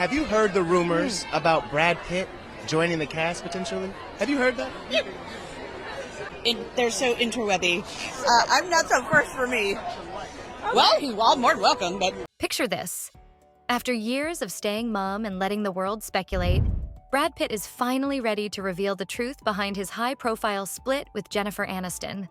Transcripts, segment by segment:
Have you heard the rumors about Brad Pitt joining the cast potentially? Have you heard that? They're so interwebby. I'm not so first for me. Well, you're all more than welcome, but... Picture this. After years of staying mum and letting the world speculate, Brad Pitt is finally ready to reveal the truth behind his high-profile split with Jennifer Aniston.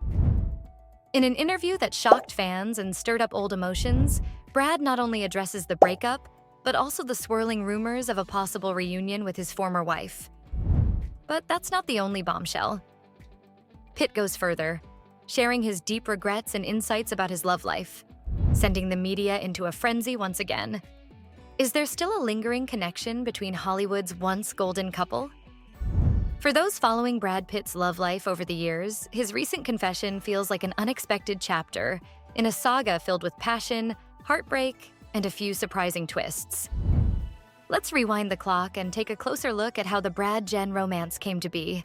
In an interview that shocked fans and stirred up old emotions, Brad not only addresses the breakup, but also the swirling rumors of a possible reunion with his former wife. But that's not the only bombshell. Pitt goes further, sharing his deep regrets and insights about his love life, sending the media into a frenzy once again. Is there still a lingering connection between Hollywood's once golden couple? For those following Brad Pitt's love life over the years, his recent confession feels like an unexpected chapter in a saga filled with passion, heartbreak, and a few surprising twists. Let's rewind the clock and take a closer look at how the Brad-Jen romance came to be,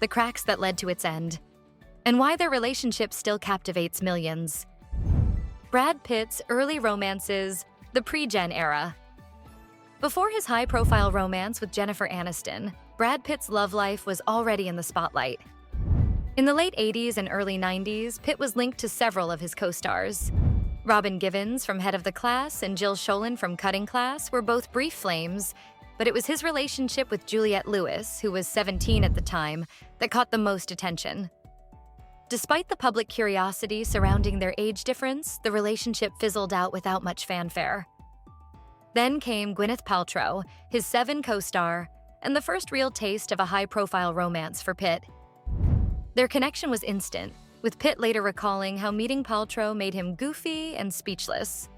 the cracks that led to its end, and why their relationship still captivates millions. Brad Pitt's early romances, the pre-Jen era. Before his high-profile romance with Jennifer Aniston, Brad Pitt's love life was already in the spotlight. In the late 80s and early 90s, Pitt was linked to several of his co-stars. Robin Givens from Head of the Class and Jill Schoelen from Cutting Class were both brief flames, but it was his relationship with Juliette Lewis, who was 17 at the time, that caught the most attention. Despite the public curiosity surrounding their age difference, the relationship fizzled out without much fanfare. Then came Gwyneth Paltrow, his Seven co-star, and the first real taste of a high-profile romance for Pitt. Their connection was instant, with Pitt later recalling how meeting Paltrow made him goofy and speechless.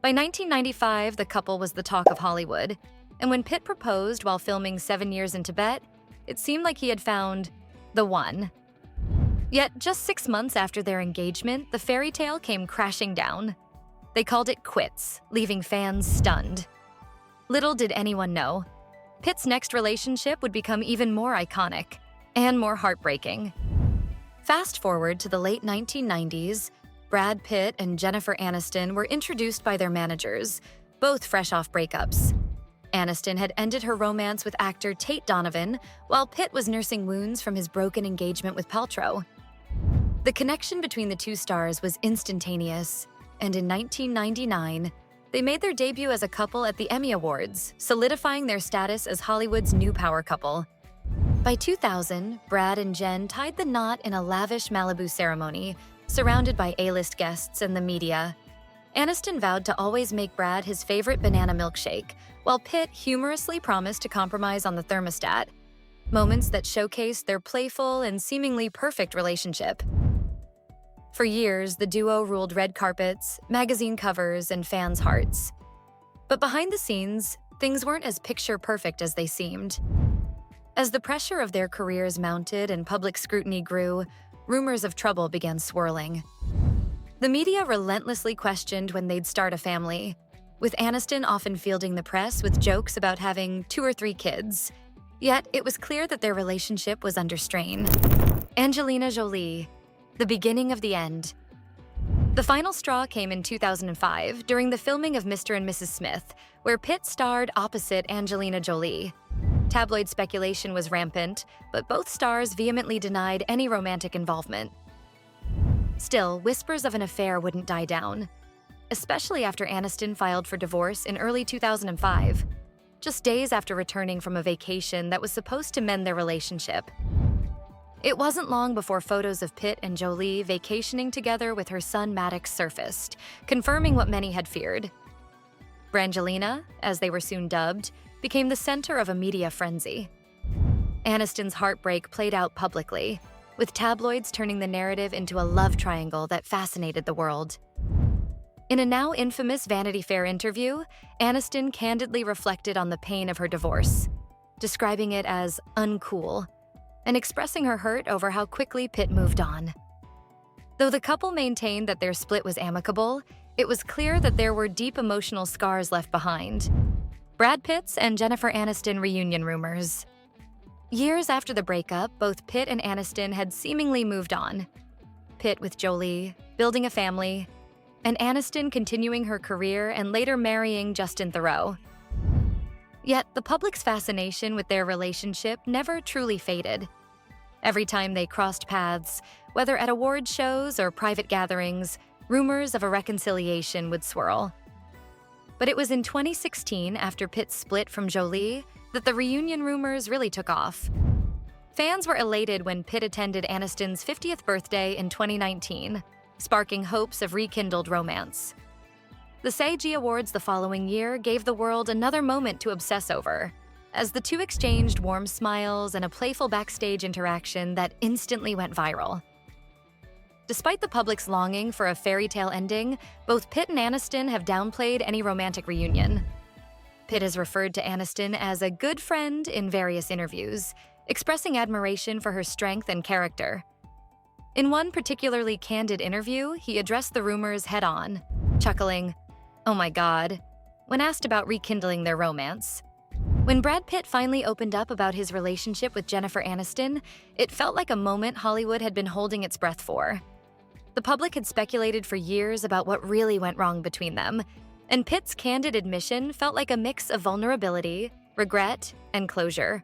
By 1995, the couple was the talk of Hollywood, and when Pitt proposed while filming 7 Years in Tibet, it seemed like he had found the one. Yet, just 6 months after their engagement, the fairy tale came crashing down. They called it quits, leaving fans stunned. Little did anyone know, Pitt's next relationship would become even more iconic and more heartbreaking. Fast forward to the late 1990s, Brad Pitt and Jennifer Aniston were introduced by their managers, both fresh off breakups. Aniston had ended her romance with actor Tate Donovan, while Pitt was nursing wounds from his broken engagement with Paltrow. The connection between the two stars was instantaneous, and in 1999, they made their debut as a couple at the Emmy Awards, solidifying their status as Hollywood's new power couple. By 2000, Brad and Jen tied the knot in a lavish Malibu ceremony, surrounded by A-list guests and the media. Aniston vowed to always make Brad his favorite banana milkshake, while Pitt humorously promised to compromise on the thermostat, moments that showcased their playful and seemingly perfect relationship. For years, the duo ruled red carpets, magazine covers, and fans' hearts. But behind the scenes, things weren't as picture-perfect as they seemed. As the pressure of their careers mounted and public scrutiny grew, rumors of trouble began swirling. The media relentlessly questioned when they'd start a family, with Aniston often fielding the press with jokes about having 2 or 3 kids. Yet, it was clear that their relationship was under strain. Angelina Jolie, the beginning of the end. The final straw came in 2005 during the filming of Mr. and Mrs. Smith, where Pitt starred opposite Angelina Jolie. Tabloid speculation was rampant, but both stars vehemently denied any romantic involvement. Still, whispers of an affair wouldn't die down, especially after Aniston filed for divorce in early 2005, just days after returning from a vacation that was supposed to mend their relationship. It wasn't long before photos of Pitt and Jolie vacationing together with her son Maddox surfaced, confirming what many had feared. Brangelina, as they were soon dubbed, became the center of a media frenzy. Aniston's heartbreak played out publicly, with tabloids turning the narrative into a love triangle that fascinated the world. In a now infamous Vanity Fair interview, Aniston candidly reflected on the pain of her divorce, describing it as uncool, and expressing her hurt over how quickly Pitt moved on. Though the couple maintained that their split was amicable, it was clear that there were deep emotional scars left behind. Brad Pitt's and Jennifer Aniston reunion rumors. Years after the breakup, both Pitt and Aniston had seemingly moved on. Pitt with Jolie, building a family, and Aniston continuing her career and later marrying Justin Theroux. Yet the public's fascination with their relationship never truly faded. Every time they crossed paths, whether at award shows or private gatherings, rumors of a reconciliation would swirl. But it was in 2016, after Pitt's split from Jolie, that the reunion rumors really took off. Fans were elated when Pitt attended Aniston's 50th birthday in 2019, sparking hopes of rekindled romance. The SAG Awards the following year gave the world another moment to obsess over, as the two exchanged warm smiles and a playful backstage interaction that instantly went viral. Despite the public's longing for a fairy tale ending, both Pitt and Aniston have downplayed any romantic reunion. Pitt has referred to Aniston as a good friend in various interviews, expressing admiration for her strength and character. In one particularly candid interview, he addressed the rumors head-on, chuckling, "Oh my God," when asked about rekindling their romance. When Brad Pitt finally opened up about his relationship with Jennifer Aniston, it felt like a moment Hollywood had been holding its breath for. The public had speculated for years about what really went wrong between them, and Pitt's candid admission felt like a mix of vulnerability, regret, and closure.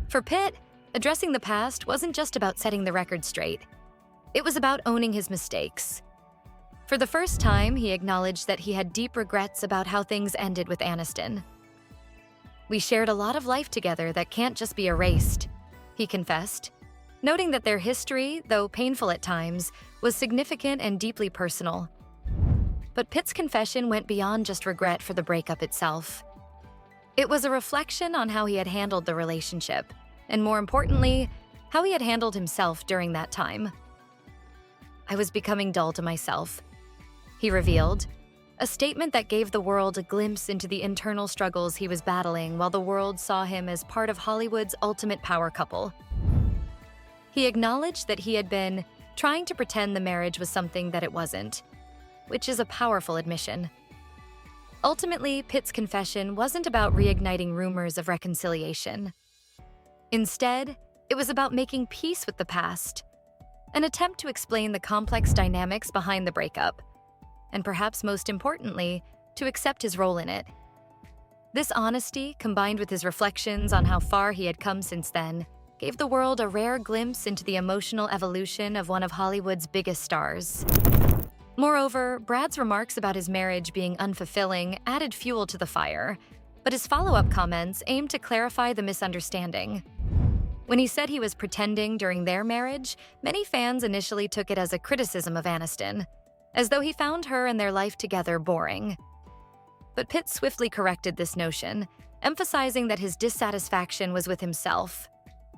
For Pitt, addressing the past wasn't just about setting the record straight. It was about owning his mistakes. For the first time, he acknowledged that he had deep regrets about how things ended with Aniston. "We shared a lot of life together that can't just be erased," he confessed, noting that their history, though painful at times, was significant and deeply personal. But Pitt's confession went beyond just regret for the breakup itself. It was a reflection on how he had handled the relationship, and more importantly, how he had handled himself during that time. "I was becoming dull to myself," he revealed, a statement that gave the world a glimpse into the internal struggles he was battling while the world saw him as part of Hollywood's ultimate power couple. He acknowledged that he had been trying to pretend the marriage was something that it wasn't, which is a powerful admission. Ultimately, Pitt's confession wasn't about reigniting rumors of reconciliation. Instead, it was about making peace with the past, an attempt to explain the complex dynamics behind the breakup, and perhaps most importantly, to accept his role in it. This honesty, combined with his reflections on how far he had come since then, gave the world a rare glimpse into the emotional evolution of one of Hollywood's biggest stars. Moreover, Brad's remarks about his marriage being unfulfilling added fuel to the fire, but his follow-up comments aimed to clarify the misunderstanding. When he said he was pretending during their marriage, many fans initially took it as a criticism of Aniston, as though he found her and their life together boring. But Pitt swiftly corrected this notion, emphasizing that his dissatisfaction was with himself,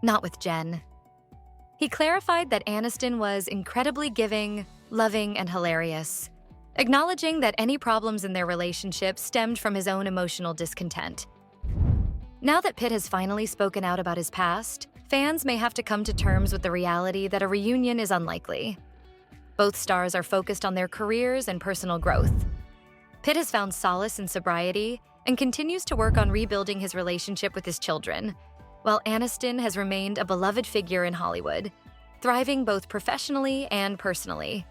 not with Jen. He clarified that Aniston was incredibly giving, loving, and hilarious, acknowledging that any problems in their relationship stemmed from his own emotional discontent. Now that Pitt has finally spoken out about his past, fans may have to come to terms with the reality that a reunion is unlikely. Both stars are focused on their careers and personal growth. Pitt has found solace in sobriety and continues to work on rebuilding his relationship with his children, while Aniston has remained a beloved figure in Hollywood, thriving both professionally and personally.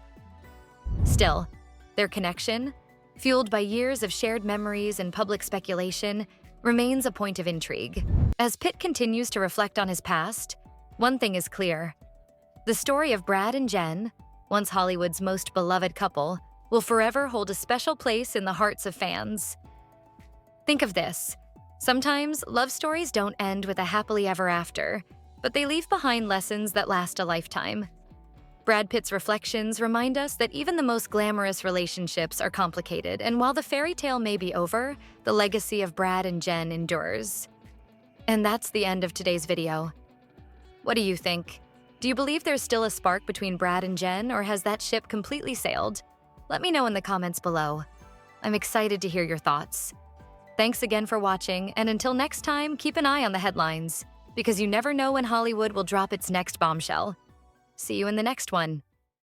Still, their connection, fueled by years of shared memories and public speculation, remains a point of intrigue. As Pitt continues to reflect on his past, one thing is clear. The story of Brad and Jen, once Hollywood's most beloved couple, will forever hold a special place in the hearts of fans. Think of this. Sometimes love stories don't end with a happily ever after, but they leave behind lessons that last a lifetime. Brad Pitt's reflections remind us that even the most glamorous relationships are complicated, and while the fairy tale may be over, the legacy of Brad and Jen endures. And that's the end of today's video. What do you think? Do you believe there's still a spark between Brad and Jen, or has that ship completely sailed? Let me know in the comments below. I'm excited to hear your thoughts. Thanks again for watching, and until next time, keep an eye on the headlines, because you never know when Hollywood will drop its next bombshell. See you in the next one.